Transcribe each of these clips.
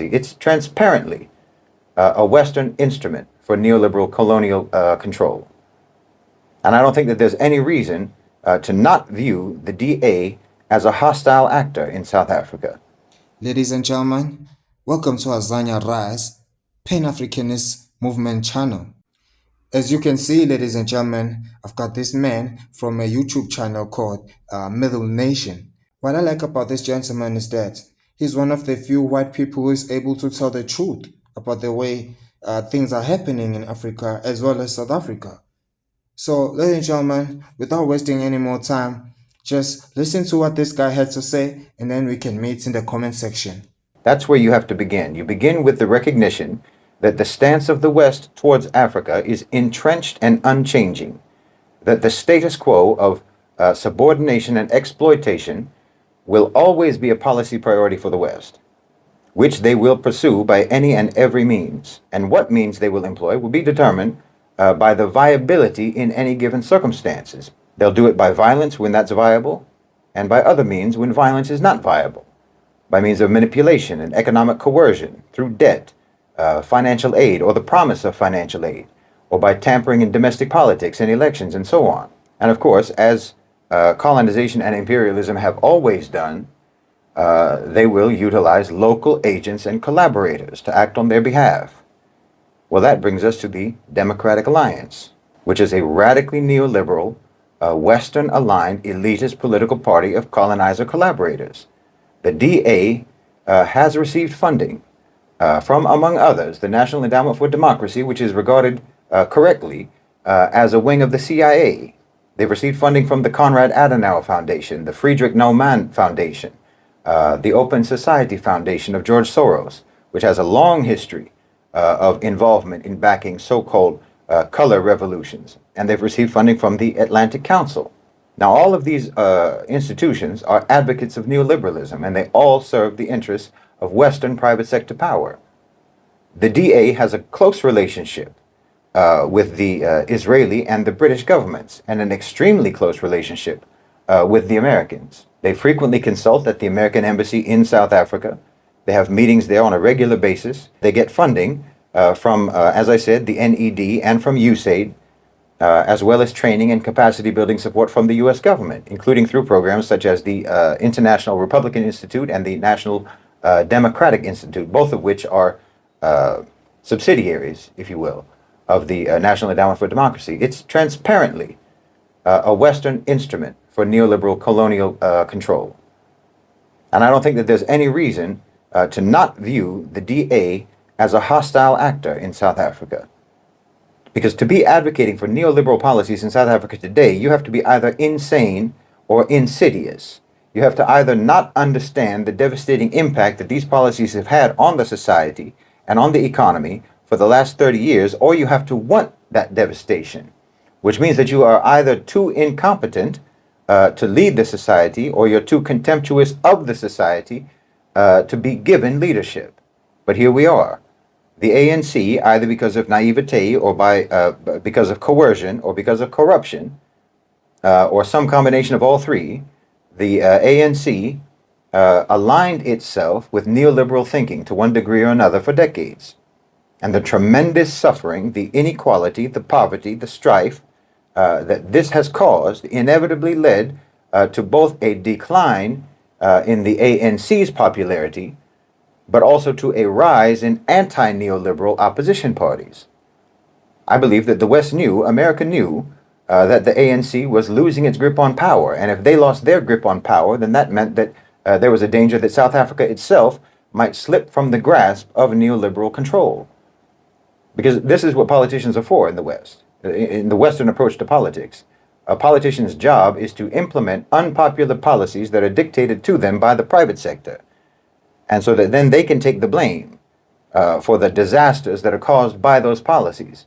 It's transparently a Western instrument for neoliberal colonial control. And I don't think that there's any reason to not view the DA as a hostile actor in South Africa. Ladies and gentlemen, welcome to AZANIA RISE, Pan-Africanist Movement channel. As you can see, ladies and gentlemen, I've got this man from a YouTube channel called Middle Nation. What I like about this gentleman is that he's one of the few white people who is able to tell the truth about the way things are happening in Africa as well as South Africa. So, ladies and gentlemen, without wasting any more time, just listen to what this guy had to say, and then we can meet in the comment section. That's where you have to begin. You begin with the recognition that the stance of the West towards Africa is entrenched and unchanging, that the status quo of subordination and exploitation will always be a policy priority for the West, which they will pursue by any and every means. And what means they will employ will be determined by the viability in any given circumstances. They'll do it by violence when that's viable, and by other means when violence is not viable, by means of manipulation and economic coercion, through debt, financial aid, or the promise of financial aid, or by tampering in domestic politics and elections, and so on. And of course, as colonization and imperialism have always done, they will utilize local agents and collaborators to act on their behalf. Well, that brings us to the Democratic Alliance, which is a radically neoliberal, Western-aligned elitist political party of colonizer collaborators. The DA has received funding from, among others, the National Endowment for Democracy, which is regarded correctly as a wing of the CIA. They've received funding from the Konrad Adenauer Foundation, the Friedrich Naumann Foundation, the Open Society Foundation of George Soros, which has a long history of involvement in backing so-called color revolutions. And they've received funding from the Atlantic Council. Now, all of these institutions are advocates of neoliberalism, and they all serve the interests of Western private sector power. The DA has a close relationship with the Israeli and the British governments, and an extremely close relationship with the Americans. They frequently consult at the American Embassy in South Africa. They have meetings there on a regular basis. They get funding from, as I said, the NED and from USAID, as well as training and capacity building support from the U.S. government, including through programs such as the International Republican Institute and the National Democratic Institute, both of which are subsidiaries, if you will, of the National Endowment for Democracy. It's transparently a Western instrument for neoliberal colonial control. And I don't think that there's any reason to not view the DA as a hostile actor in South Africa. Because to be advocating for neoliberal policies in South Africa today, you have to be either insane or insidious. You have to either not understand the devastating impact that these policies have had on the society and on the economy for the last 30 years, or you have to want that devastation, which means that you are either too incompetent to lead the society, or you're too contemptuous of the society to be given leadership. But here we are. The ANC, either because of naivete or because of coercion or because of corruption, or some combination of all three, the ANC aligned itself with neoliberal thinking to one degree or another for decades. And the tremendous suffering, the inequality, the poverty, the strife that this has caused inevitably led to both a decline in the ANC's popularity, but also to a rise in anti-neoliberal opposition parties. I believe that the West knew, America knew, that the ANC was losing its grip on power. And if they lost their grip on power, then that meant that there was a danger that South Africa itself might slip from the grasp of neoliberal control. Because this is what politicians are for in the West, in the Western approach to politics. A politician's job is to implement unpopular policies that are dictated to them by the private sector. And so that then they can take the blame for the disasters that are caused by those policies.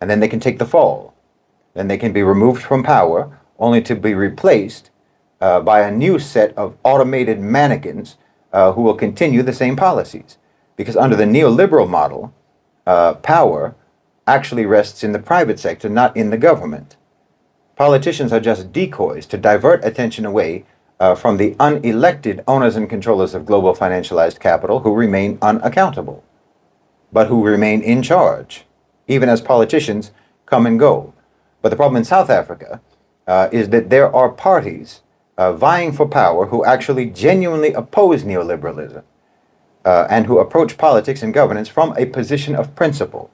And then they can take the fall. Then they can be removed from power, only to be replaced by a new set of automated mannequins who will continue the same policies. Because under the neoliberal model, power actually rests in the private sector, not in the government. Politicians are just decoys to divert attention away from the unelected owners and controllers of global financialized capital who remain unaccountable, but who remain in charge, even as politicians come and go. But the problem in South Africa is that there are parties vying for power who actually genuinely oppose neoliberalism and who approach politics and governance from a position of principle.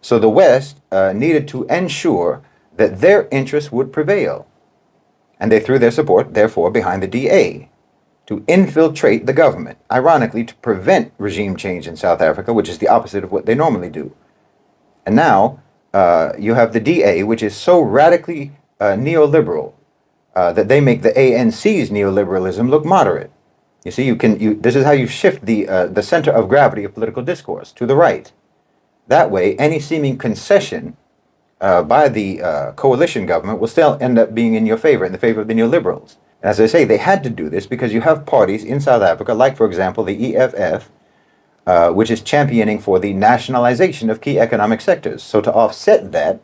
So the West needed to ensure that their interests would prevail. And they threw their support, therefore, behind the DA to infiltrate the government, ironically, to prevent regime change in South Africa, which is the opposite of what they normally do. And now you have the DA, which is so radically neoliberal that they make the ANC's neoliberalism look moderate. You see, this is how you shift the center of gravity of political discourse to the right. That way, any seeming concession by the coalition government will still end up being in your favor, in the favor of the neoliberals. And as I say, they had to do this because you have parties in South Africa, like, for example, the EFF, which is championing for the nationalization of key economic sectors. So to offset that,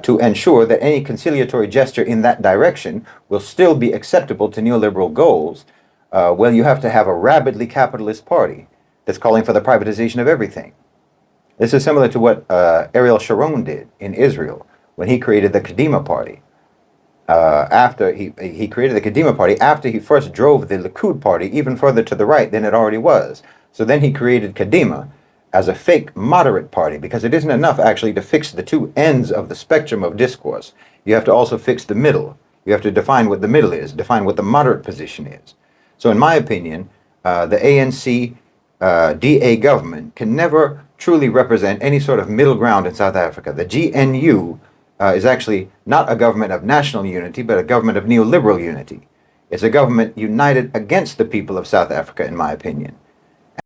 to ensure that any conciliatory gesture in that direction will still be acceptable to neoliberal goals, well, you have to have a rabidly capitalist party that's calling for the privatization of everything. This is similar to what Ariel Sharon did in Israel when he created the Kadima Party. After he created the Kadima Party, after he first drove the Likud Party even further to the right than it already was. So then he created Kadima as a fake moderate party, because it isn't enough actually to fix the two ends of the spectrum of discourse. You have to also fix the middle. You have to define what the middle is, define what the moderate position is. So in my opinion, the ANC DA government can never truly represent any sort of middle ground in South Africa. The GNU is actually not a government of national unity, but a government of neoliberal unity. It's a government united against the people of South Africa, in my opinion.